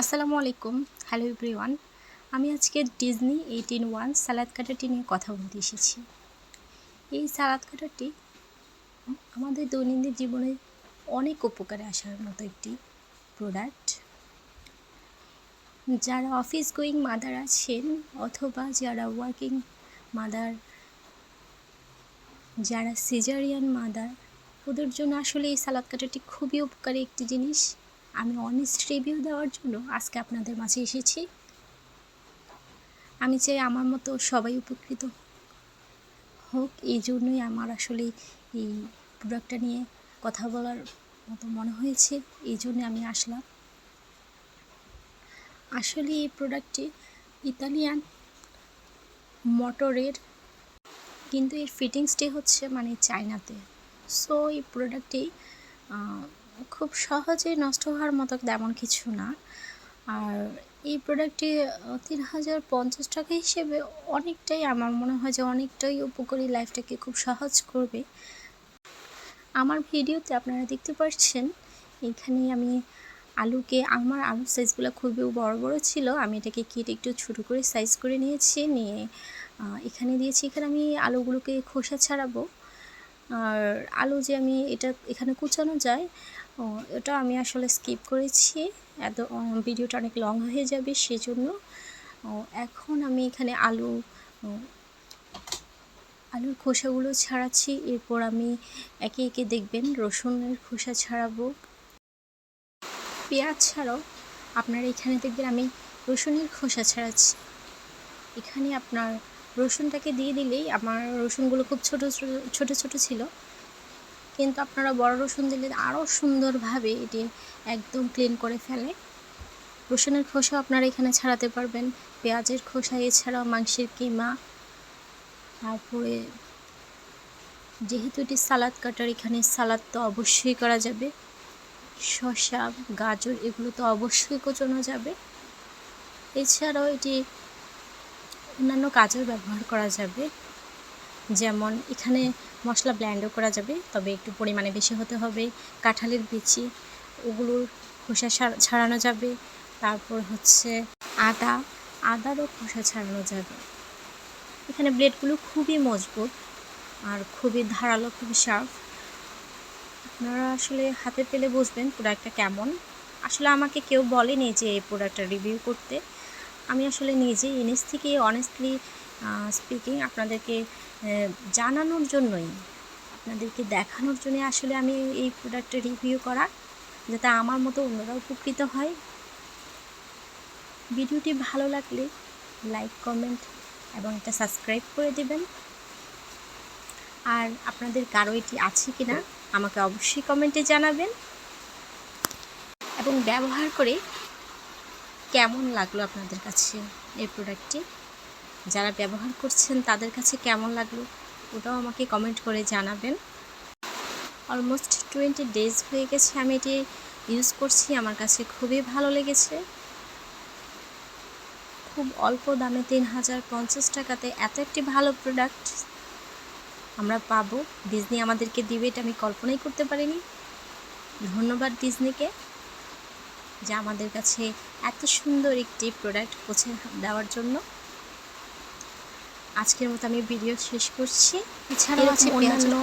আসসালামু আলাইকুম। Hello everyone. আমি আজকে ডিজনি 18-1 সালাদ কাটারটি নিয়ে কথা বলতে এসেছি। এই সালাদ কাটারটি আমাদের দৈনন্দিন জীবনে অনেক উপকারে আসার মতো একটি প্রোডাক্ট। যারা অফিস গোয়িং মাদার আছেন অথবা যারা ওয়ার্কিং মাদার, যারা সিজারিয়ান মাদার, ওদের জন্য আসলে এই সালাদ কাটারটি খুবই উপকারী একটি জিনিস। আমি অনেস্ট রিভিউ দেওয়ার জন্য আজকে আপনাদের মাঝে এসেছি। আমি চাই আমার মতো সবাই উপকৃত হোক, এই জন্যই আমার আসলে এই প্রোডাক্টটা নিয়ে কথা বলার মতো মনে হয়েছে, এই জন্যে আমি আসলাম। আসলে এই প্রোডাক্টটি ইতালিয়ান মোটরের, কিন্তু এর ফিটিংসটি হচ্ছে চায়নাতে। সো এই প্রোডাক্টটি খুব সহজে নষ্ট হওয়ার মতো তেমন কিছু না। আর এই প্রোডাক্টটি 3050 টাকা হিসেবে অনেকটাই, আমার মনে হয় যে অনেকটাই উপকারী, লাইফটাকে খুব সহজ করবে। আমার ভিডিওতে আপনারা দেখতে পাচ্ছেন এখানে আমি আমার আলুর সাইজগুলো খুবই বড় বড় ছিল। আমি এটাকে কেটে একটু ছোটো করে সাইজ করে নিয়েছি, নিয়ে এখানে দিয়েছি। এখানে আমি আলুগুলোকে খোসা ছাড়াবো। আর আলু যে আমি এখানে কুচানো যায়, এটা আমি আসলে স্কিপ করেছি, এত ভিডিওটা অনেক লং হয়ে যাবে সেজন্য। এখন আমি এখানে আলুর খোসাগুলো ছাড়াচ্ছি। এরপর আমি একে একে দেখবেন রসুনের খোসা ছাড়াবো, পেঁয়াজ ছাড়াও আপনারা এখানে দেখবেন আমি রসুনের খোসা ছাড়াচ্ছি। এখানে আপনার রসুনটাকে দিয়ে দিলেই, আমার রসুনগুলো খুব ছোট ছোট ছিল, কিন্তু আপনারা বড় রসুন দিলে আরও সুন্দরভাবে এটি একদম ক্লিন করে ফেলে। রসুনের খোসা আপনারা এখানে ছাড়াতে পারবেন, পেঁয়াজের খোসা, এছাড়াও মাংসের কিমা। তারপরে যেহেতু এটি সালাদ কাটার, এখানে সালাদ তো অবশ্যই করা যাবে, শসা, গাজর এগুলো তো অবশ্যই কোচানো যাবে। এছাড়াও এটি অন্যান্য কাজেও ব্যবহার করা যাবে, যেমন এখানে মশলা ব্লেন্ডও করা যাবে, তবে একটু পরিমাণে বেশি হতে হবে। কাঁঠালের বিচি, ওগুলোর খোসা ছাড়ানো যাবে। তারপর হচ্ছে আদারও খোসা ছাড়ানো যাবে। এখানে ব্লেডগুলো খুবই মজবুত আর খুবই ধারালো, খুবই শার্প। আপনারা আসলে হাতে পেলে বুঝবেন প্রোডাক্টটা কেমন। আসলে আমাকে কেউ বলেনি যে এই প্রোডাক্টটা রিভিউ করতে, আমি আসলে নিজেই নিজ থেকে অনেস্টলি স্পিকিং আপনাদেরকে জানানোর জন্যই, আপনাদেরকে দেখানোর জন্যই আসলে আমি এই প্রোডাক্টটা রিভিউ করা, যাতে আমার মতো অন্যরা উপকৃত হয়। ভিডিওটি ভালো লাগলে লাইক, কমেন্ট এবং একটা সাবস্ক্রাইব করে দেবেন। আর আপনাদের কারো এটি আছে কি না আমাকে অবশ্যই কমেন্টে জানাবেন, এবং ব্যবহার করে কেমন লাগলো আপনাদের কাছে এই প্রোডাক্টটি, যারা ব্যবহার করছেন তাদের কাছে কেমন লাগলো ওটাও আমাকে কমেন্ট করে জানাবেন। অলমোস্ট 20 ডেজ হয়ে গেছে আমি এটি ইউজ করছি, আমার কাছে খুবই ভালো লেগেছে। খুব অল্প দামে 3050 টাকাতে এত একটি ভালো প্রোডাক্ট আমরা পাবো, ডিজনি আমাদেরকে দিবে, এটা আমি কল্পনাই করতে পারিনি। ধন্যবাদ ডিজনিকে, যা আমাদের কাছে এত সুন্দর একটি প্রোডাক্ট পৌঁছে দেওয়ার জন্য। আজকের মতো আমি ভিডিও শেষ করছি। এছাড়াও আছে অন্যান্য